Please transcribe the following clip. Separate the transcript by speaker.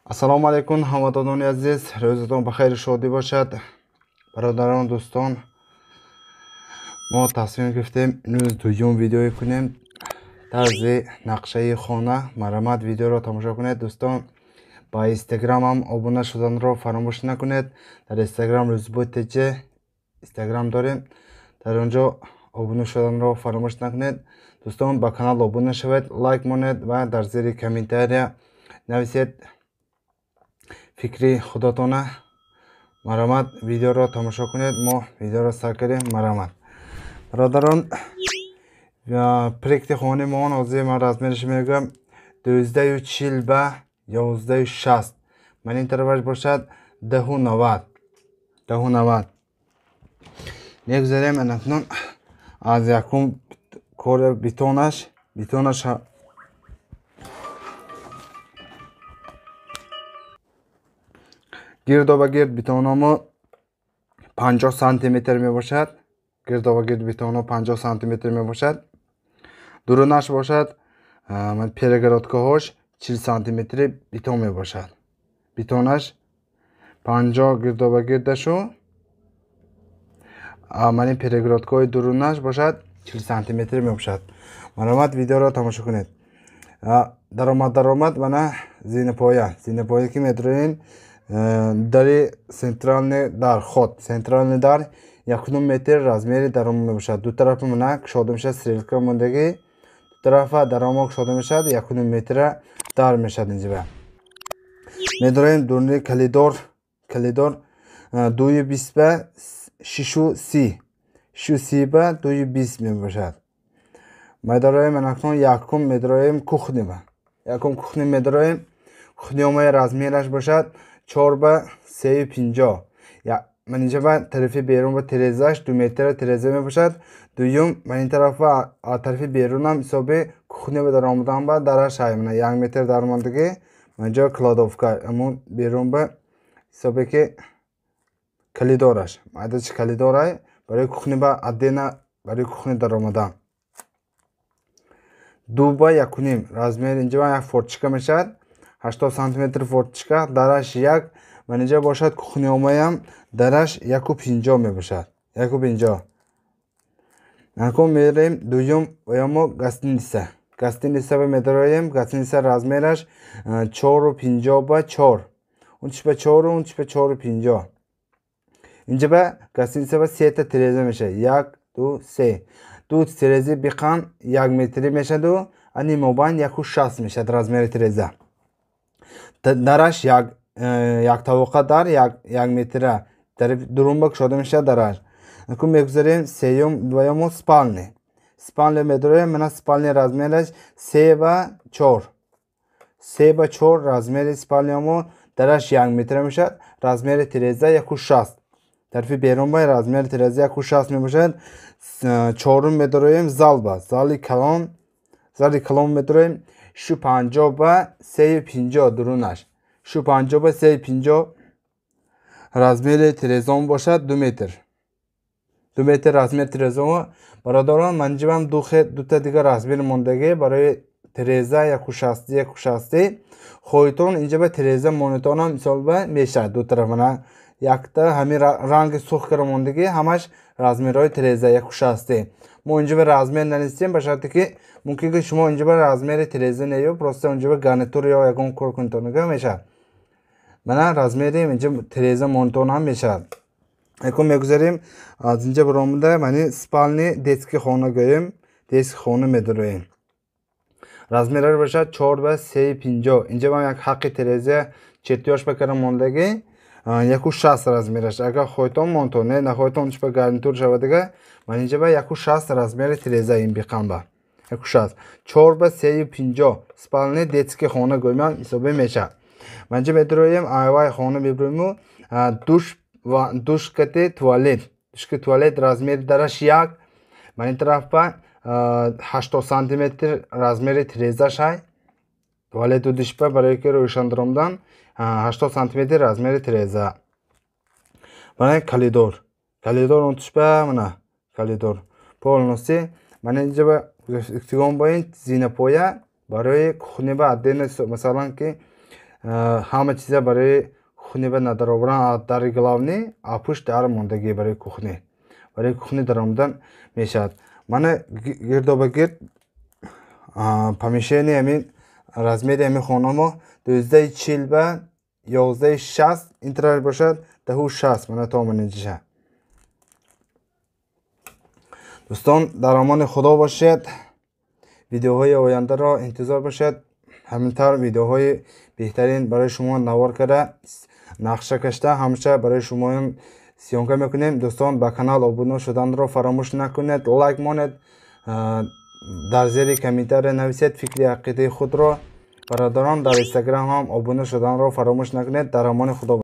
Speaker 1: ассалому алайкум ҳамватонони азиз, рӯзатон ба хайри шодӣ бошад. бародарон, дӯстон, мо тасмим гирифтем имрӯз дуюм видеое кунем. тарзи нақшаи хона марамат видеоро тамошо кунед. дӯстон, ба инстаграмам обуна шуданро фаромӯш накунед. дар инстаграм рӯзботтж инстаграм дорем. дар онҷо обуна шуданро фаромӯш накунед. дӯстон, ба канал обуна шавед, лайк монед ва дар зери комментария нависед фикри худотона. марамат видеоро тамошо кунед. мо видеоро сар кардем. марамат бародарон, проекти хонаи мо ҳозир ман размераш мегӯям 1240 ба 1160. манин тарафаш бошад 1090. мегузарем анакнун аз якум кори бетонаш гирдобагирд бетонамо 50 сантиметр мебошад. гирдобагирд бетоно 50 сантиметр мебошад. дурунаш бошад перегородкаҳош 40 сантиметри бетон мебошад. бетонаш 50 гирдобагирдашу манин перегородкаҳои дурунаш бошад 40 сантиметри мебошад. марамат видеоро тамошо кунед. даромад мана зинапоя ки медроем дари централни дар ход централни дар 1 метр размери даромо мебошад. ду тарафа мана кушода мешад, стрелка мондаги ду тарафа даромо кушода мешад, 1 метра дар мешад. инҷа медроем дурни калидор 220 ба 630 ба 220 мебошад. медроем анакнун якум медроем кухни медроем. кухниомаи размераш бошад 4 ба 350. ман инҷа ба тарафи берун ба тирезаш 2 метр тиреза мебошад. дуюм манин тарафа аз тарафи берунам ҳисоби кухни ба даромадан ба дараш ҳай 1 метр даромадагӣ манҷо кладовка амон берун ба ҳисобе ки калидораш майдачи калидорай барои кухни ба аддена барои кухни даромадан 2 ба 1.5 размер. инҷа ба як форточка мешавад 80 сантиметр форточка дараш 1. ман инҷа бошад кухниомаям дараш 1.50 мебошад 1.50. накун мерем дуюм ваямо гостиница медороем. гостиница размераш 4.50 ба 4 унчиш ба 4.50. инҷа ба гостиница ба 3 та тиреза мешавад 1 2 3. ду тирези биқан 1 метри мешаду ани мобайн 1.60 мешад размери тиреза. дараш як тавоқа дар 1 метра дурумба кушода мешавад дараш. накун мегузарем сеюм двоюмо спални медороем. мана спални размераш 3 ба 4 размери спалниамо дараш 1 метра мешад размери тиреза 1.60. тарафи берун ба размери тиреза 1.60 мебошад. чорум медороем зали калон медороем 650 ба 350 дурунаш 650 ба 350 размери тирезамо бошад 2 метр размери тирезамо. бародарон, ман инҷам дута дигар размери мондагӣ барои тиреза 1.60 хоҳитон инҷа ба тиреза монитонам мисол ба мешавад ду тараф мана якта ҳамин ранги сурх кара мондагӣ ҳамаш размерҳои тиреза 1.60. мо инҷа ба размер нанисем ба шарте ки мумкин ки шумо инҷа ба размери тиреза неё просто инҷа ба гарнитур ё ягон кор кунтонага мешавад. мана размери инҷа тиреза монитон ҳам мешавад. якум мегузарем аз инҷа баромада мани спални детски хона гӯем. детски хона медороем. размераш бошад 4 ба 350. инҷа ба як ҳаққи тиреза чертёж бакара мондагӣ 1.60 размераш. агар хоҳитон монтон не нахоҳитон чипа гарнитур шавадага ман инҷа ба 1.60 размери тиреза ин биқанба 1.60 4 ба 350 спални детски хона гӯям ҳисобе мешавад. ман инҷа медороем айваи хона меброиму душкати туалет размери дараш 1. манин тарафа 80 сантиметр размери тирезаш ҳай туалету душпа барои ки рӯшан даромадан 80 сантиметр размери тиреза. мана калидор унтишпа мана калидор полноси ман инҷа ба гуфтигом ба ин зинапоя барои кухни ба аддена масалан ки همه چیزا برای کухні به ندر آوردن در گلاونی آپوش در ماندگی برای کухні درآمدن میشد. من گردو گرد پمیشنی همین رزمیر همین خانمو 1240 به 1160 اینترنت باشد 1060 من تا منجشه. دوستان در امان خدا باشید. ویدیوهای آینده را انتظار باشید. همینطور ویدیوهای بهترین برای شما نوار کرده نقشه کشته همیشه برای شما سیانکه میکنیم. دوستان به کانال ابونه شدن را فراموش نکنید. لایک مانید. در زیر کامنتار نویسید فکر عقیده خود را. برادران در اینستاگرام هم ابونه شدن را فراموش نکنید. در امان خدا.